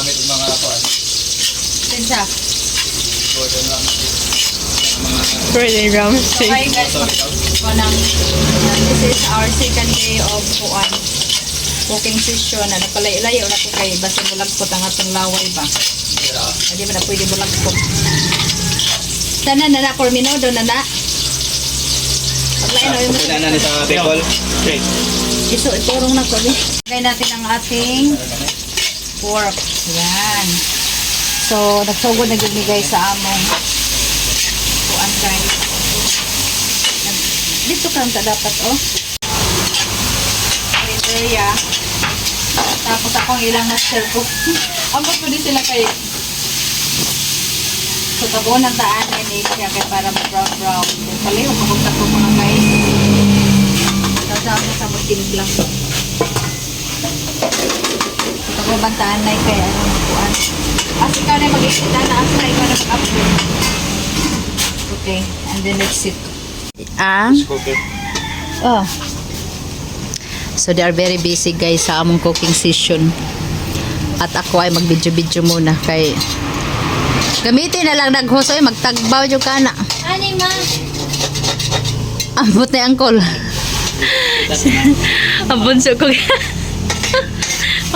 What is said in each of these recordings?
gamit ng mga kuan. Tinsa. Gordon Ramsay. Gordon Ramsay. Okay guys, this is our second day of kuan. Cooking session. Ano pala ilayo na ko kay basta bulagpot ang atong laway ba. Hindi ba na pwede bulagpot. Sana na na porminodo na na. Paglain o yung na sa bacon. Okay. iso iturong na ko ni. Lagay natin ang ating pork. Yan. So, nagsugod na gini guys sa among kuan guys. Dito ka ta dapat oh. Area. Tapos akong ilang master cook. Ambot ko din sila kay so tabo ng daan ni siya kay para brown. Paliw kapag ko mga guys. Tapos sa magkinig lang. Tabo bantaan na kay ano kuan. As ikaw na mag-isita na as na ikaw na mag-upload. Okay, and then let's sit. Cooker. Oh. So they are very busy guys sa among cooking session. At ako ay mag-video-video muna kay gamitin na lang naghusoy magtagbaw jud kana. Ani ma? Ambot na angkol. Ang bunso ko.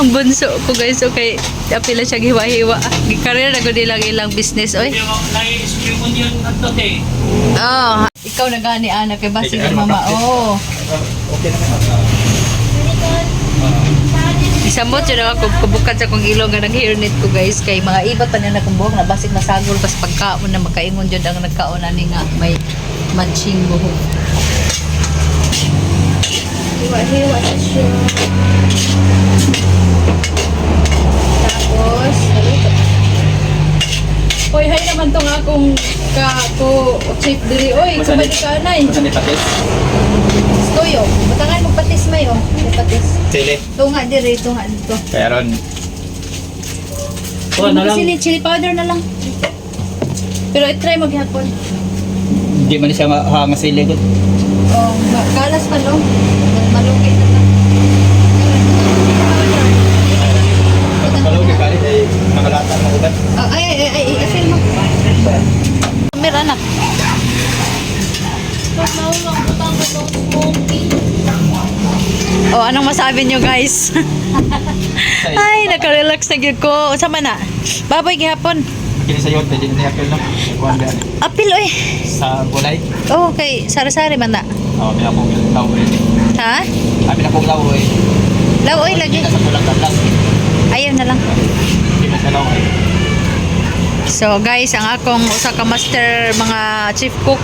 Ang bunso ko guys okay. Apila siya giwa-hiwa. Gikareer na gud ilang business oy. Oh, ikaw na gani anak kay basi ni mama. Oh. Okay naman. Isamot yun ako kabukad sa kong ilong nga nag-hairnet ko guys kay mga iba tanan na kong buhok na basig masagol pas pagkaon na magkaingon jud ang nagkaon ani nga may matching buhok. Hiwa-hiwa sa siya. Tapos oy, hay naman tong akong ko chip diri oy, sabay ka anay. Saan ni patis? Toyo, batangan mo patis may oh, patis. Sili. Tunga diri, tunga dito. Kaya ron. Chili powder na lang. Pero i-try mo gihapon. Hindi man siya masili gud. Oh, kalas pa no. Malugay na lang. Kalugay kali ay nakalata ng ugat. Ay, i-fill mo. Mir anak. Oh, anong masabi nyo guys? Ay, nakarelax na gyud ko. Sama na. Baboy gihapon. Kini sa yote din niya apil no. Kuan gani. Apil oy. Sa gulay. Oh, okay. Sari-sari man na. Oh, pinapong law eh. Ha? Pinapong law eh. Law oy lagi. Sa pulang lang. Ayaw na lang. Hindi na sa law eh. So guys, ang akong usa ka master mga chief cook.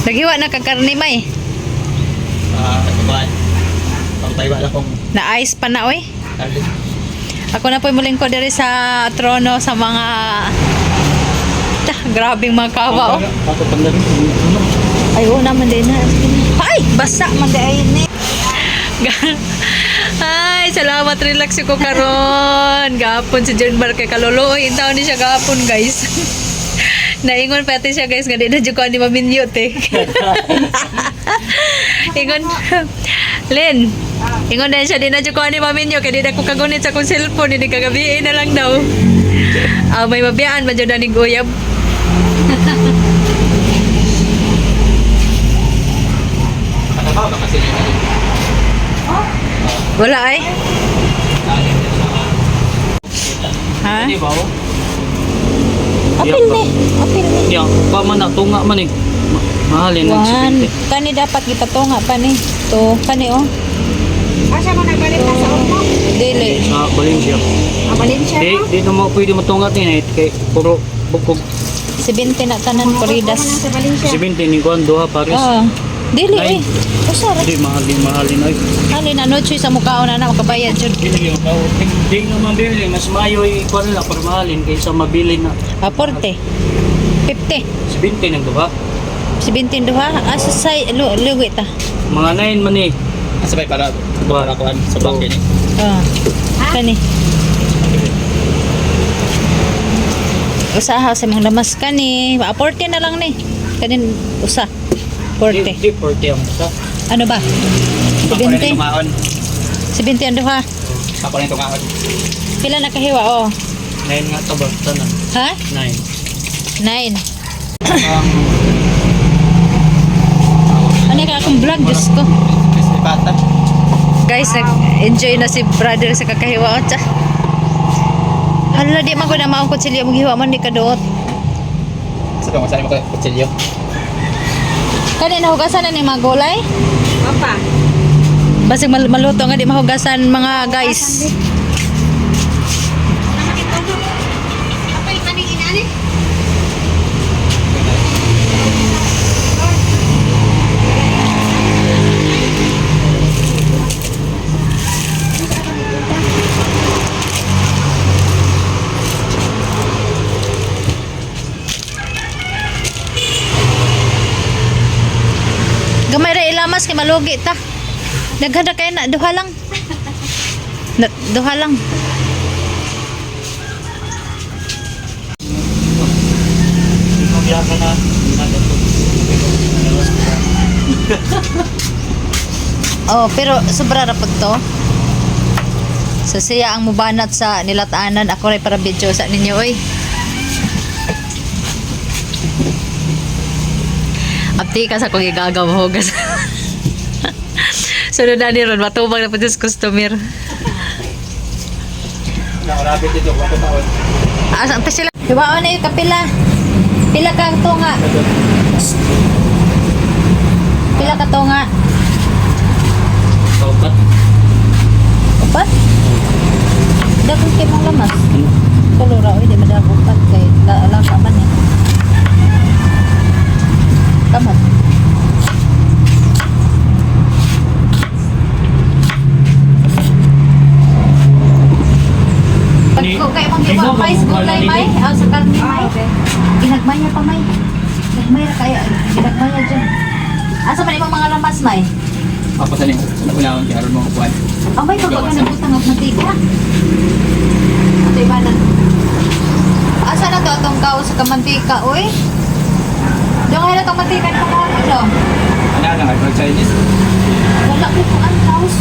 Naghiwa na kag karne may. Kuan. Pagtaywa lang kong Na ice pa na oy. karne. Ako na po muling ko diri sa trono sa mga grabing mga kawa oh. Ako pandali. Ay, naman din na. Ay, basa man din ni. Ay, salamat relax ko karon. Gapon si John Mark kay kaluluoy intaw ni siya gapon, guys. Naingon pati siya, guys, nga di na jud ko ani maminyot eh. Ingon Len, ingon din siya di na jud ko ani maminyot kay di na ko kagunit sa kong cellphone, di kagabi na lang daw. May mabiyaan man jud ning uyab. Ano ba kasi Wala ay. Ha? Di ba? Apil ni. Apil ni. Ya, pa man na tunga man eh. Mahalin ng Wan. 70. Kani dapat gipatunga pa ni. To, kani oh. Asa mo nagbalit na sa umo? Dili. Sa Valencia. Amalin siya Di, no? di na mo pwede matungat ni kay puro bukog. 70 na tanan Poridas. Sa Valencia. 70 ni kuan duha pares. Ah. Dili Ay. eh. Usara. Di mahalin ay. Ali na no choice sa mukhaon na makabayad jud. Dili yung tao. Di na mabili mas mayo kuan lang para mahalin kaysa mabili na. Aporte. 50. 70 nang duha. 17 duha. Asa say luwi ta. Mga 9 man eh. sabay para kuan sa bangke ni. Ah. Kani. Usaha sa mga lamas kani. Aporte na lang ni. Kanin usa. Porte. Di 40 ang isa. Ano ba? Ang 70. kumaon. 70 ang duha. Ako na itong ahon. Pila na kahiwa, oh. 9 nga tabag, tanan. Ha? 9. 9. Ano ka akong vlog, Diyos ko. Crispy pata. Guys, nag-enjoy na si brother sa kakahiwa. O, tsa. Hala, di man ko na maungkot sila mong hiwa man, di ka doot. Sa itong masali mo kayo, kutsilyo. Kanina, hugasan na ni mga gulay. Papa. Basig maluto nga, di mahugasan mga guys. Apa yung kaning inani? Gamay ra ilamas kay malugi ta. Daghana kay na duha lang. Duha lang. Pagbiya ka na. Oh, pero sobra ra pud to. So siya ang mubanat sa nilatanan, ako ray para video sa ninyo oy. Apti ka sa kong igagaw hugas. Sunod na ni ron, matubang na po sa customer. Nakarabit ito, 4 taon. Asa pa sila? Hiwaon na yung kapila. Pila ka to nga. Pila ka to nga. Kaupat. Upat? Dapat kayo mong lamas. Kulura, oy, di madalang upat kay laka man eh. Kamat. Pagko kayo mong giwa, may gulay may, aw sa karne may. Ginagmay niya pa may. Ginagmay ra kayo, ginagmay niya dyan. Asa man imong mga lamas may? Papasanin mo. Nakunaon kaya aron mga kuwan. Ang may pagkakas na butang at matika. Ito iba na. Asa na to itong kao sa kamantika, oy? Diyan kaya na itong mantika na makahapon, no? Ano lang, ay Chinese. Wala ko kung ang kaos.